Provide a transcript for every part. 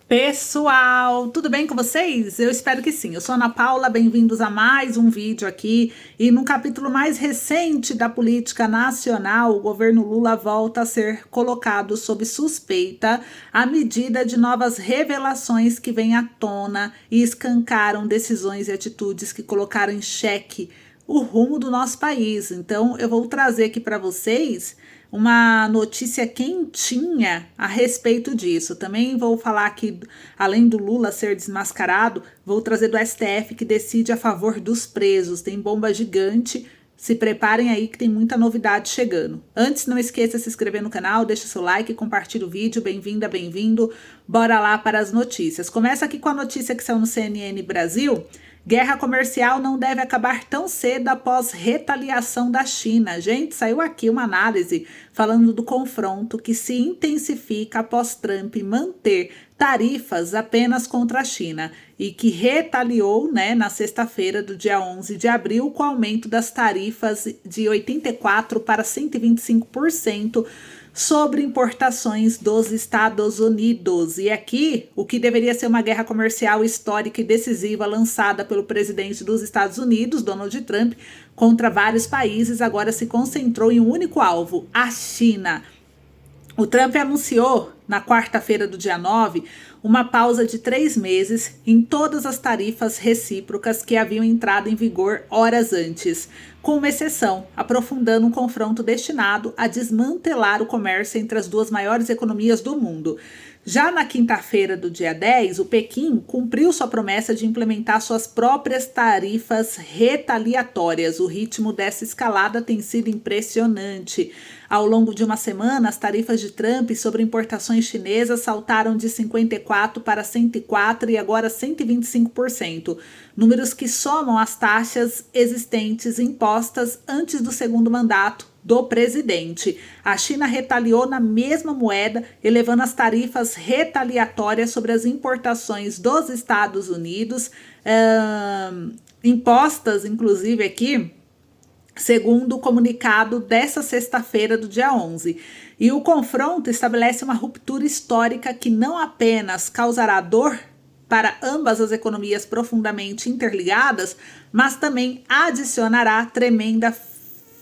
Pessoal, tudo bem com vocês? Eu espero que sim. Eu sou Ana Paula, bem-vindos a mais um vídeo aqui. E no capítulo mais recente da política nacional, o governo Lula volta a ser colocado sob suspeita à medida de novas revelações que vêm à tona e escancaram decisões e atitudes que colocaram em xeque o rumo do nosso país. Então, eu vou trazer aqui para vocês uma notícia quentinha a respeito disso. Também vou falar aqui, além do Lula ser desmascarado, vou trazer do STF que decide a favor dos presos. Tem bomba gigante. Se preparem aí que tem muita novidade chegando. Antes, não esqueça de se inscrever no canal, deixa seu like, compartilha o vídeo. Bem-vinda, bem-vindo. Bora lá para as notícias. Começa aqui com a notícia que saiu no CNN Brasil. Guerra comercial não deve acabar tão cedo após retaliação da China. Gente, saiu aqui uma análise falando do confronto que se intensifica após Trump manter tarifas apenas contra a China e que retaliou, na sexta-feira do dia 11 de abril com o aumento das tarifas de 84% para 125% sobre importações dos Estados Unidos. E aqui, o que deveria ser uma guerra comercial histórica e decisiva lançada pelo presidente dos Estados Unidos, Donald Trump, contra vários países, agora se concentrou em um único alvo, a China. O Trump anunciou, na quarta-feira do dia 9, uma pausa de 3 meses em todas as tarifas recíprocas que haviam entrado em vigor horas antes, com uma exceção, aprofundando um confronto destinado a desmantelar o comércio entre as duas maiores economias do mundo. Já na quinta-feira do dia 10, o Pequim cumpriu sua promessa de implementar suas próprias tarifas retaliatórias. O ritmo dessa escalada tem sido impressionante. Ao longo de uma semana, as tarifas de Trump sobre importações chinesas saltaram de 54% para 104% e agora 125%, números que somam as taxas existentes impostas antes do segundo mandato do presidente. A China retaliou na mesma moeda, elevando as tarifas retaliatórias sobre as importações dos Estados Unidos, impostas, inclusive, aqui, segundo o comunicado dessa sexta-feira do dia 11. E o confronto estabelece uma ruptura histórica que não apenas causará dor para ambas as economias profundamente interligadas, mas também adicionará tremenda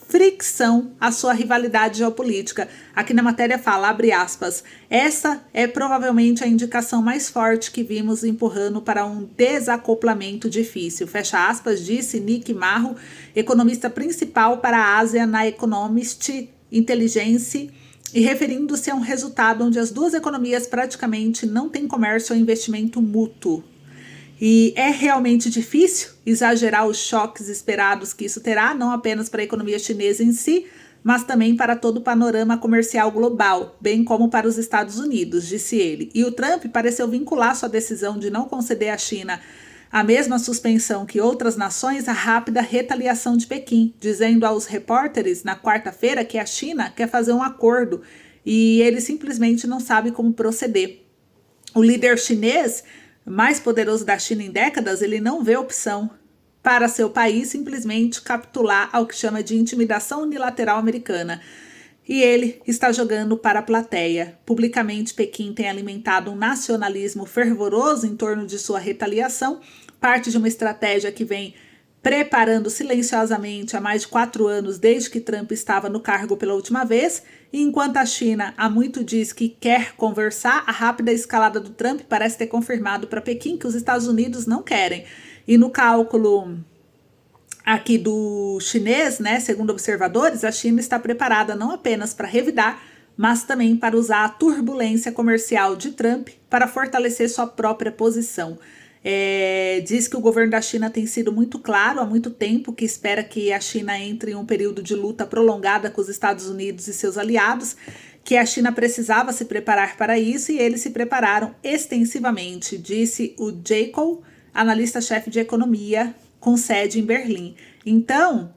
fricção à sua rivalidade geopolítica. Aqui na matéria fala, abre aspas, essa é provavelmente a indicação mais forte que vimos empurrando para um desacoplamento difícil, fecha aspas, disse Nick Marro, economista principal para a Ásia na Economist Intelligence, e referindo-se a um resultado onde as duas economias praticamente não têm comércio ou investimento mútuo. E é realmente difícil exagerar os choques esperados que isso terá, não apenas para a economia chinesa em si, mas também para todo o panorama comercial global, bem como para os Estados Unidos, disse ele. E o Trump pareceu vincular sua decisão de não conceder à China a mesma suspensão que outras nações à rápida retaliação de Pequim, dizendo aos repórteres na quarta-feira que a China quer fazer um acordo e ele simplesmente não sabe como proceder. O líder chinês mais poderoso da China em décadas, ele não vê opção para seu país simplesmente capitular ao que chama de intimidação unilateral americana. E ele está jogando para a plateia. Publicamente, Pequim tem alimentado um nacionalismo fervoroso em torno de sua retaliação, parte de uma estratégia que vem preparando silenciosamente há mais de 4 anos desde que Trump estava no cargo pela última vez, e enquanto a China há muito diz que quer conversar, a rápida escalada do Trump parece ter confirmado para Pequim que os Estados Unidos não querem. E no cálculo aqui do chinês, segundo observadores, a China está preparada não apenas para revidar, mas também para usar a turbulência comercial de Trump para fortalecer sua própria posição. Diz que o governo da China tem sido muito claro há muito tempo que espera que a China entre em um período de luta prolongada com os Estados Unidos e seus aliados, que a China precisava se preparar para isso e eles se prepararam extensivamente, disse o Jacob, analista-chefe de economia com sede em Berlim. Então,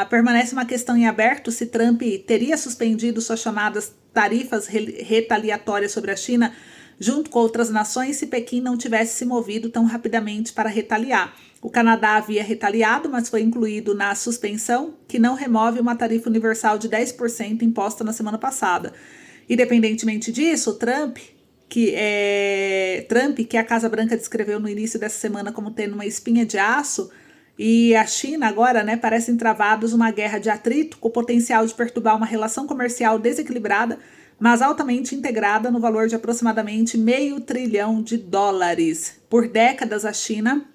permanece uma questão em aberto se Trump teria suspendido suas chamadas tarifas retaliatórias sobre a China junto com outras nações se Pequim não tivesse se movido tão rapidamente para retaliar. O Canadá havia retaliado, mas foi incluído na suspensão, que não remove uma tarifa universal de 10% imposta na semana passada. Independentemente disso, Trump Trump, que a Casa Branca descreveu no início dessa semana como tendo uma espinha de aço, e a China agora, né, parecem travados uma guerra de atrito com o potencial de perturbar uma relação comercial desequilibrada, mas altamente integrada no valor de aproximadamente $500 bilhão. Por décadas, a China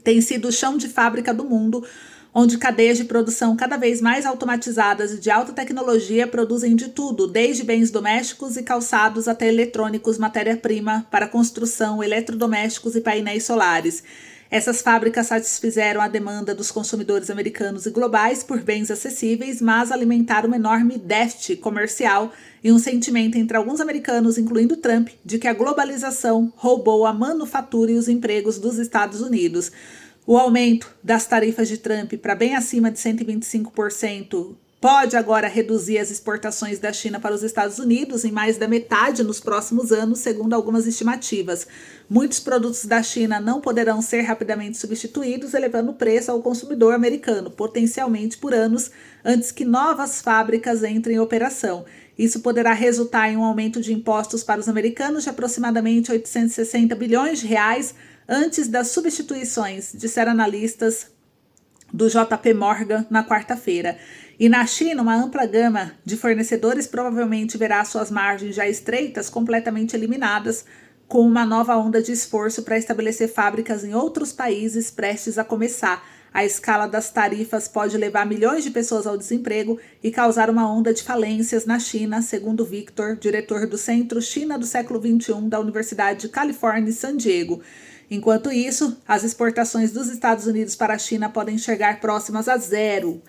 tem sido o chão de fábrica do mundo, onde cadeias de produção cada vez mais automatizadas e de alta tecnologia produzem de tudo, desde bens domésticos e calçados até eletrônicos, matéria-prima para construção, eletrodomésticos e painéis solares. Essas fábricas satisfizeram a demanda dos consumidores americanos e globais por bens acessíveis, mas alimentaram um enorme déficit comercial e um sentimento entre alguns americanos, incluindo Trump, de que a globalização roubou a manufatura e os empregos dos Estados Unidos. O aumento das tarifas de Trump para bem acima de 125% pode agora reduzir as exportações da China para os Estados Unidos em mais da metade nos próximos anos, segundo algumas estimativas. Muitos produtos da China não poderão ser rapidamente substituídos, elevando o preço ao consumidor americano, potencialmente por anos, antes que novas fábricas entrem em operação. Isso poderá resultar em um aumento de impostos para os americanos de aproximadamente 860 bilhões de reais antes das substituições, disseram analistas do JP Morgan na quarta-feira. E na China, uma ampla gama de fornecedores provavelmente verá suas margens já estreitas completamente eliminadas, com uma nova onda de esforço para estabelecer fábricas em outros países prestes a começar. A escala das tarifas pode levar milhões de pessoas ao desemprego e causar uma onda de falências na China, segundo Victor, diretor do Centro China do Século XXI da Universidade de Califórnia, San Diego. Enquanto isso, as exportações dos Estados Unidos para a China podem chegar próximas a zero.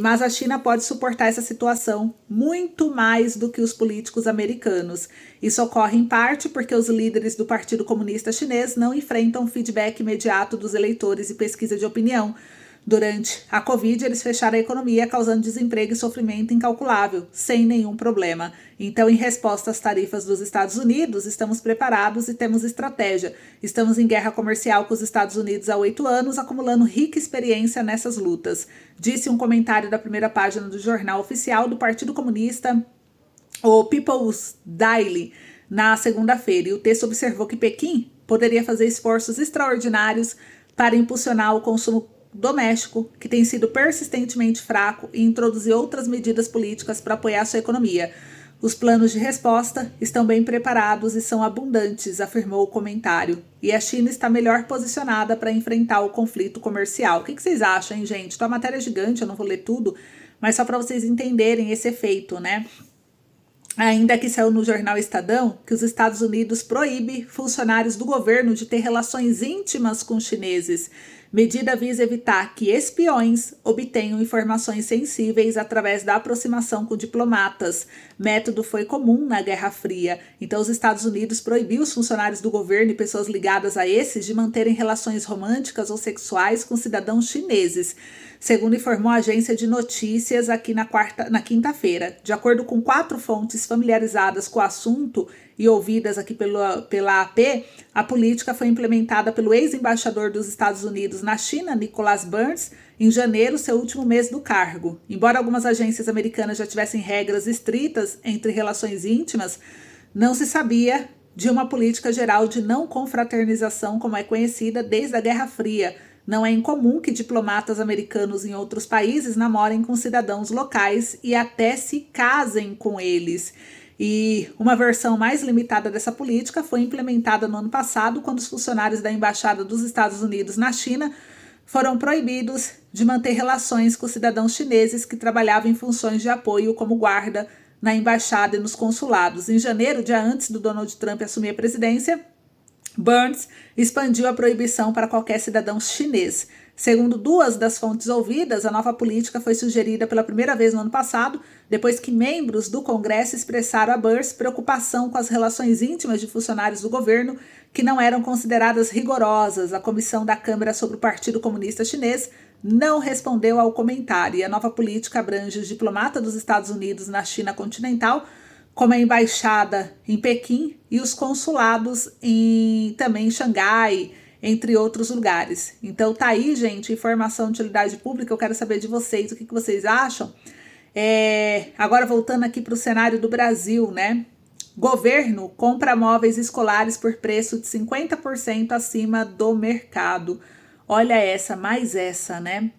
Mas a China pode suportar essa situação muito mais do que os políticos americanos. Isso ocorre em parte porque os líderes do Partido Comunista Chinês não enfrentam feedback imediato dos eleitores e pesquisa de opinião. Durante a Covid, eles fecharam a economia, causando desemprego e sofrimento incalculável, sem nenhum problema. Então, em resposta às tarifas dos Estados Unidos, estamos preparados e temos estratégia. Estamos em guerra comercial com os Estados Unidos há 8 anos, acumulando rica experiência nessas lutas, disse um comentário da primeira página do jornal oficial do Partido Comunista, o People's Daily, na segunda-feira. E o texto observou que Pequim poderia fazer esforços extraordinários para impulsionar o consumo doméstico, que tem sido persistentemente fraco, e introduzir outras medidas políticas para apoiar sua economia. Os planos de resposta estão bem preparados e são abundantes, afirmou o comentário. E a China está melhor posicionada para enfrentar o conflito comercial. O que vocês acham, hein, gente? Então, a matéria é gigante, eu não vou ler tudo, mas só para vocês entenderem esse efeito, né? Ainda que saiu no jornal Estadão que os Estados Unidos proíbe funcionários do governo de ter relações íntimas com chineses. Medida visa evitar que espiões obtenham informações sensíveis através da aproximação com diplomatas. Método foi comum na Guerra Fria. Então, os Estados Unidos proibiu os funcionários do governo e pessoas ligadas a esses de manterem relações românticas ou sexuais com cidadãos chineses, segundo informou a agência de notícias aqui na quinta-feira. De acordo com 4 fontes familiarizadas com o assunto e ouvidas aqui pela AP, a política foi implementada pelo ex-embaixador dos Estados Unidos na China, Nicholas Burns, em janeiro, seu último mês do cargo. Embora algumas agências americanas já tivessem regras estritas entre relações íntimas, não se sabia de uma política geral de não confraternização como é conhecida desde a Guerra Fria. Não é incomum que diplomatas americanos em outros países namorem com cidadãos locais e até se casem com eles. E uma versão mais limitada dessa política foi implementada no ano passado, quando os funcionários da Embaixada dos Estados Unidos na China foram proibidos de manter relações com cidadãos chineses que trabalhavam em funções de apoio como guarda na embaixada e nos consulados. Em janeiro, dia antes do Donald Trump assumir a presidência, Burns expandiu a proibição para qualquer cidadão chinês. Segundo 2 das fontes ouvidas, a nova política foi sugerida pela primeira vez no ano passado, depois que membros do Congresso expressaram a Burns preocupação com as relações íntimas de funcionários do governo que não eram consideradas rigorosas. A comissão da Câmara sobre o Partido Comunista Chinês não respondeu ao comentário, e a nova política abrange os diplomatas dos Estados Unidos na China continental, como a embaixada em Pequim e os consulados também em Xangai, entre outros lugares. Então tá aí, gente, informação de utilidade pública. Eu quero saber de vocês, o que vocês acham. Agora voltando aqui para o cenário do Brasil, né? Governo compra móveis escolares por preço de 50% acima do mercado. Olha essa, mais essa, né?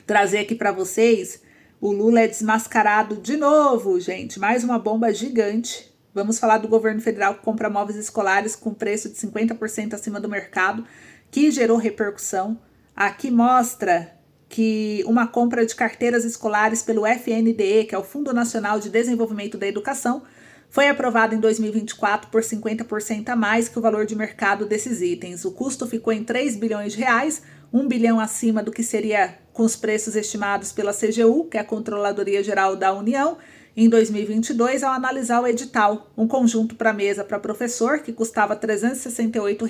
Trazer aqui para vocês, o Lula é desmascarado de novo, gente. Mais uma bomba gigante. Vamos falar do governo federal que compra móveis escolares com preço de 50% acima do mercado, que gerou repercussão. Aqui mostra que uma compra de carteiras escolares pelo FNDE, que é o Fundo Nacional de Desenvolvimento da Educação, foi aprovada em 2024 por 50% a mais que o valor de mercado desses itens. O custo ficou em 3 bilhões de reais, 1 bilhão acima do que seria com os preços estimados pela CGU, que é a Controladoria Geral da União, em 2022, ao analisar o edital. Um conjunto para mesa para professor, que custava R$ 368,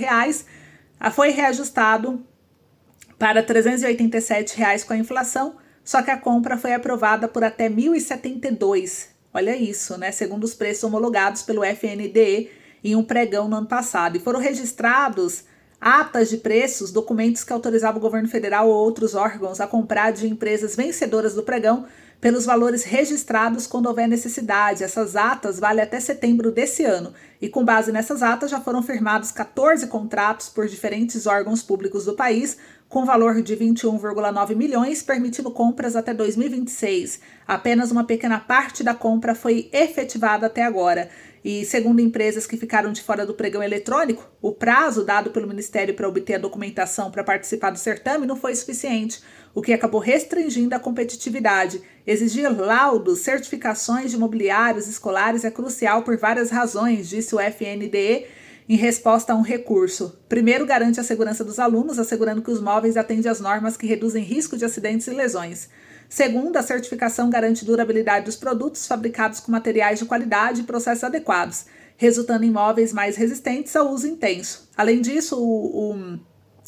foi reajustado para R$ 387 com a inflação, só que a compra foi aprovada por até R$ 1.072. Olha isso, né? Segundo os preços homologados pelo FNDE em um pregão no ano passado. E foram registrados atas de preços, documentos que autorizavam o governo federal ou outros órgãos a comprar de empresas vencedoras do pregão pelos valores registrados quando houver necessidade. Essas atas valem até setembro desse ano. E com base nessas atas já foram firmados 14 contratos por diferentes órgãos públicos do país, com valor de 21,9 milhões, permitindo compras até 2026. Apenas uma pequena parte da compra foi efetivada até agora. E segundo empresas que ficaram de fora do pregão eletrônico, o prazo dado pelo Ministério para obter a documentação para participar do certame não foi suficiente, o que acabou restringindo a competitividade. Exigir laudos, certificações de mobiliários escolares é crucial por várias razões, disse o FNDE, em resposta a um recurso. Primeiro, garante a segurança dos alunos, assegurando que os móveis atendem às normas que reduzem risco de acidentes e lesões. Segundo, a certificação garante durabilidade dos produtos fabricados com materiais de qualidade e processos adequados, resultando em móveis mais resistentes ao uso intenso. Além disso,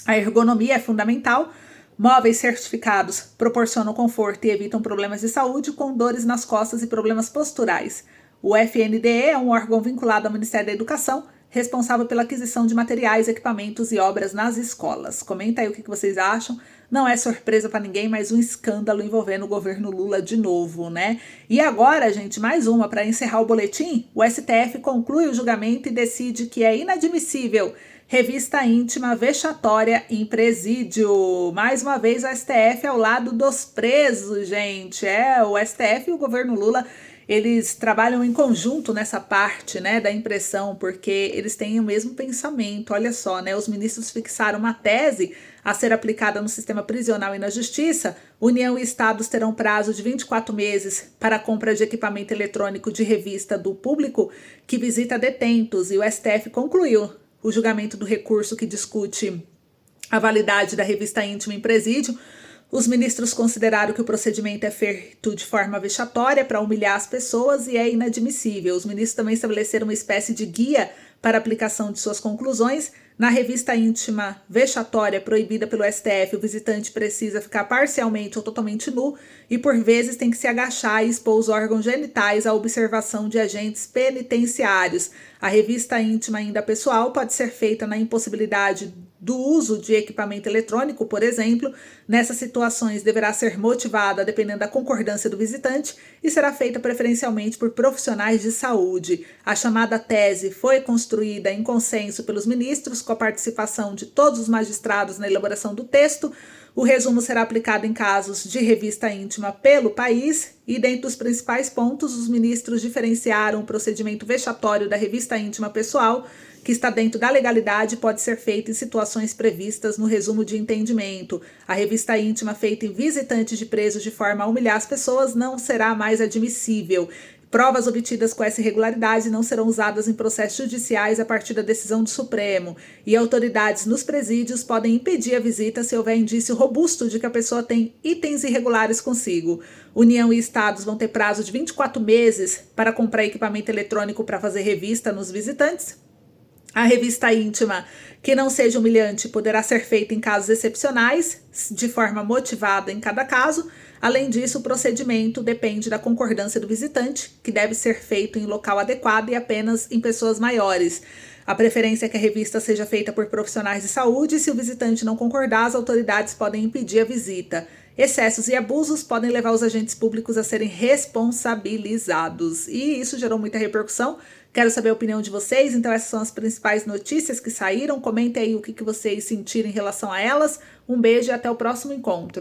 a ergonomia é fundamental. Móveis certificados proporcionam conforto e evitam problemas de saúde, com dores nas costas e problemas posturais. O FNDE é um órgão vinculado ao Ministério da Educação, responsável pela aquisição de materiais, equipamentos e obras nas escolas. Comenta aí o que vocês acham. Não é surpresa para ninguém, mas um escândalo envolvendo o governo Lula de novo, né? E agora, gente, mais uma para encerrar o boletim. O STF conclui o julgamento e decide que é inadmissível revista íntima vexatória em presídio. Mais uma vez o STF ao lado dos presos, gente. O STF e o governo Lula, eles trabalham em conjunto nessa parte, né, da impressão, porque eles têm o mesmo pensamento. Olha só, né, os ministros fixaram uma tese a ser aplicada no sistema prisional e na justiça. União e estados terão prazo de 24 meses para a compra de equipamento eletrônico de revista do público que visita detentos, e o STF concluiu o julgamento do recurso que discute a validade da revista íntima em presídio. Os ministros consideraram que o procedimento é feito de forma vexatória para humilhar as pessoas e é inadmissível. Os ministros também estabeleceram uma espécie de guia para aplicação de suas conclusões. Na revista íntima vexatória proibida pelo STF, o visitante precisa ficar parcialmente ou totalmente nu e, por vezes, tem que se agachar e expor os órgãos genitais à observação de agentes penitenciários. A revista íntima ainda pessoal pode ser feita na impossibilidade do uso de equipamento eletrônico, por exemplo. Nessas situações, deverá ser motivada dependendo da concordância do visitante e será feita preferencialmente por profissionais de saúde. A chamada tese foi construída em consenso pelos ministros, com a participação de todos os magistrados na elaboração do texto. O resumo será aplicado em casos de revista íntima pelo país e, dentre os principais pontos, os ministros diferenciaram o procedimento vexatório da revista íntima pessoal, que está dentro da legalidade e pode ser feito em situações previstas no resumo de entendimento. A revista íntima feita em visitantes de presos de forma a humilhar as pessoas não será mais admissível. Provas obtidas com essa irregularidade não serão usadas em processos judiciais a partir da decisão do Supremo, e autoridades nos presídios podem impedir a visita se houver indício robusto de que a pessoa tem itens irregulares consigo. União e estados vão ter prazo de 24 meses para comprar equipamento eletrônico para fazer revista nos visitantes. A revista íntima que não seja humilhante poderá ser feita em casos excepcionais, de forma motivada em cada caso. Além disso, o procedimento depende da concordância do visitante, que deve ser feito em local adequado e apenas em pessoas maiores. A preferência é que a revista seja feita por profissionais de saúde e, se o visitante não concordar, as autoridades podem impedir a visita. excessos e abusos podem levar os agentes públicos a serem responsabilizados. E isso gerou muita repercussão. Quero saber a opinião de vocês. Então essas são as principais notícias que saíram. Comentem aí o que vocês sentiram em relação a elas. Um beijo e até o próximo encontro.